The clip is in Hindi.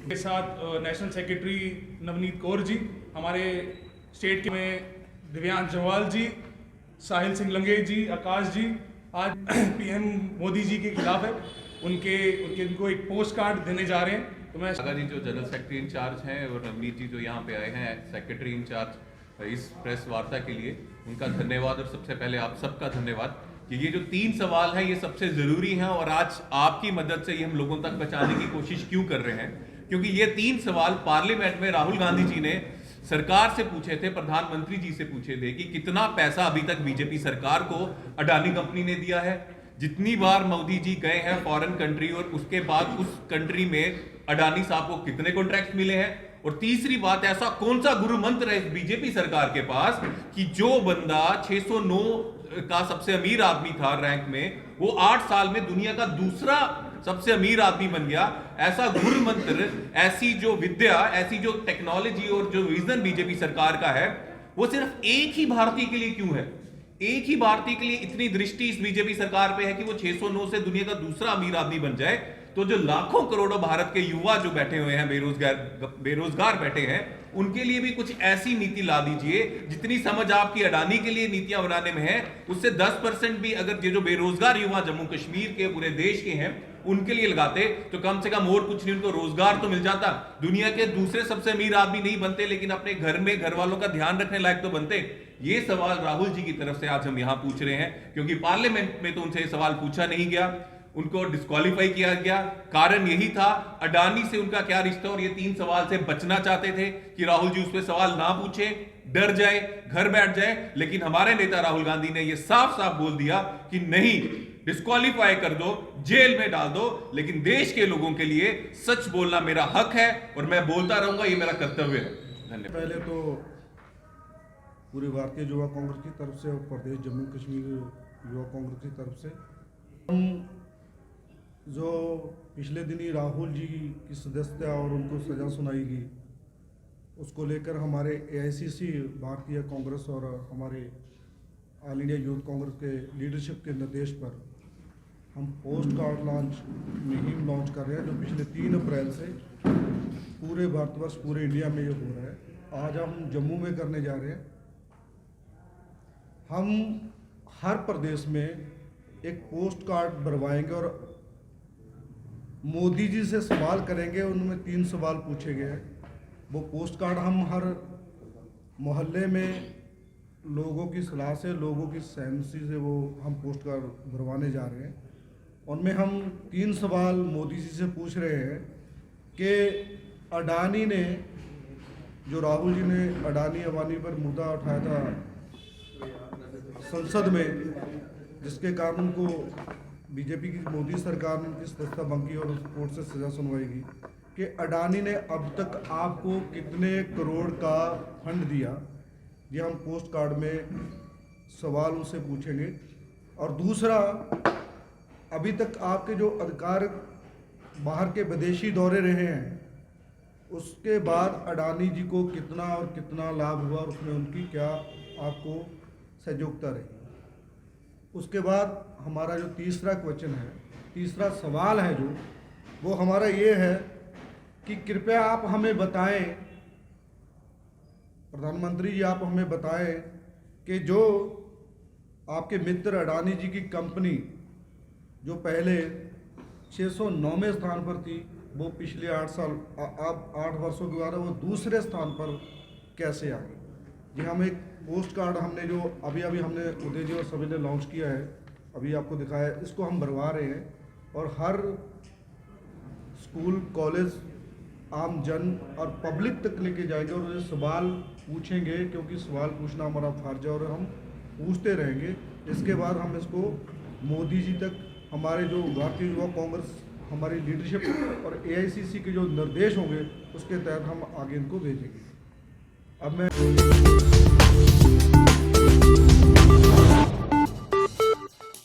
के साथ नेशनल सेक्रेटरी नवनीत कौर जी, हमारे स्टेट के में दिव्यांश जवाल जी, साहिल सिंह लंगेज जी, आकाश जी आज पीएम मोदी जी के खिलाफ है, उनको एक पोस्ट कार्ड देने जा रहे हैं। तो मैं जी जो जनरल सेक्रेटरी इंचार्ज हैं और नवनीत जी जो यहाँ पे आए हैं सेक्रेटरी इंचार्ज इस प्रेस वार्ता के लिए, उनका धन्यवाद। और सबसे पहले आप सबका धन्यवाद कि ये जो 3 सवाल हैं ये सबसे जरूरी हैं और आज आपकी मदद से ये हम लोगों तक पहुंचाने की कोशिश क्यों कर रहे हैं, क्योंकि ये 3 सवाल पार्लियामेंट में राहुल गांधी जी ने सरकार से पूछे थे, प्रधानमंत्री जी से पूछे थे कि कितना पैसा अभी तक बीजेपी सरकार को अडानी कंपनी ने दिया है। जितनी बार मोदी जी गए हैं फॉरेन कंट्री और उसके बाद उस कंट्री में अडानी साहब को कितने कॉन्ट्रैक्ट मिले हैं। और तीसरी बात, ऐसा कौन सा गुरु मंत्र है इस बीजेपी सरकार के पास कि जो बंदा 609 का सबसे अमीर आदमी था रैंक में, वो 8 साल में दुनिया का दूसरा सबसे अमीर आदमी बन गया। ऐसा गुरु मंत्र, ऐसी जो विद्या, ऐसी जो टेक्नोलॉजी और जो विजन बीजेपी सरकार का है, वो सिर्फ एक ही भारतीय के लिए क्यों है? एक ही भारतीय के लिए इतनी दृष्टि इस बीजेपी सरकार पे है कि वो 609 से दुनिया का दूसरा अमीर आदमी बन जाए। तो जो लाखों करोड़ों भारत के युवा जो बैठे हुए हैं, बेरोजगार बैठे हैं, उनके लिए भी कुछ ऐसी नीति ला दीजिए जितनी समझ आपकी अडानी के लिए नीतियां बनाने में है, उससे 10% भी अगर ये जो बेरोजगार युवा जम्मू कश्मीर के, पूरे देश के हैं, उनके लिए लगाते तो कम से कम और कुछ नहीं, उनको रोजगार तो मिल जाता। दुनिया के दूसरे सबसे अमीर आदमी नहीं बनते, लेकिन अपने घर में घर वालों का ध्यान रखने लायक तो बनते। ये सवाल राहुल जी की तरफ से आज हम यहां पूछ रहे हैं, क्योंकि पार्लियामेंट में तो उनसे ये सवाल पूछा नहीं गया, उनको डिस्क्वालीफाई किया गया। कारण यही था अडानी से उनका क्या रिश्ता, और ये 3 सवाल से बचना चाहते थे कि राहुल जी उस पर सवाल ना पूछे, डर जाए, घर बैठ जाए। लेकिन हमारे नेता राहुल गांधी ने यह साफ साफ बोल दिया कि नहीं, डिस्क्वालीफाई कर दो, जेल में डाल दो, लेकिन देश के लोगों के लिए सच बोलना मेरा हक है और मैं बोलता रहूंगा, ये मेरा कर्तव्य है। धन्यवाद। पहले तो पूरे भारतीय युवा कांग्रेस की तरफ से और प्रदेश जम्मू कश्मीर युवा कांग्रेस की तरफ से हम जो पिछले दिन ही राहुल जी की सदस्यता और उनको सज़ा सुनाई गई, उसको लेकर हमारे AICC भारतीय कांग्रेस और हमारे ऑल इंडिया यूथ कांग्रेस के लीडरशिप के निर्देश पर हम पोस्ट कार्ड मुहिम लॉन्च कर रहे हैं, जो पिछले 3 अप्रैल से पूरे भारतवर्ष, पूरे इंडिया में ये हो रहा है। आज हम जम्मू में करने जा रहे हैं। हम हर प्रदेश में एक पोस्ट कार्ड भरवाएंगे और मोदी जी से सवाल करेंगे, उनमें 3 सवाल पूछे गए हैं। वो पोस्ट कार्ड हम हर मोहल्ले में लोगों की सलाह से, लोगों की सहमति से वो हम पोस्ट कार्ड भरवाने जा रहे हैं। उनमें हम 3 सवाल मोदी जी से पूछ रहे हैं कि अडानी ने, जो राहुल जी ने अडानी अबानी पर मुद्दा उठाया था संसद में, जिसके कारण उनको बीजेपी की मोदी सरकार ने उनकी सदस्यता भंग की और उस कोर्ट से सजा सुनवाई की कि अडानी ने अब तक आपको कितने करोड़ का फंड दिया। ये हम पोस्ट कार्ड में सवाल उनसे पूछेंगे। और दूसरा, अभी तक आपके जो अधिकार बाहर के विदेशी दौरे रहे हैं, उसके बाद अडानी जी को कितना और कितना लाभ हुआ और उसमें उनकी क्या आपको सहयोगिता रही। उसके बाद हमारा जो तीसरा क्वेश्चन है, तीसरा सवाल है जो, वो हमारा ये है कि कृपया आप हमें बताएं, प्रधानमंत्री जी आप हमें बताएं कि जो आपके मित्र अडानी जी की कंपनी जो पहले 609वें स्थान पर थी, वो पिछले 8 वर्षों के बाद वो दूसरे स्थान पर कैसे आ गई। जी हम एक पोस्ट कार्ड हमने जो अभी हमने उदय जी और सभी ने लॉन्च किया है, अभी आपको दिखाया है, इसको हम भरवा रहे हैं। और हर स्कूल, कॉलेज, आम जन और पब्लिक तक लेके जाएंगे और उन्हें सवाल पूछेंगे, क्योंकि सवाल पूछना हमारा फर्ज है और हम पूछते रहेंगे। इसके बाद हम इसको मोदी जी तक, हमारे जो भारतीय युवा कांग्रेस, हमारी लीडरशिप और AICC के जो निर्देश होंगे, उसके तहत हम आगे इनको भेजेंगे। अब मैं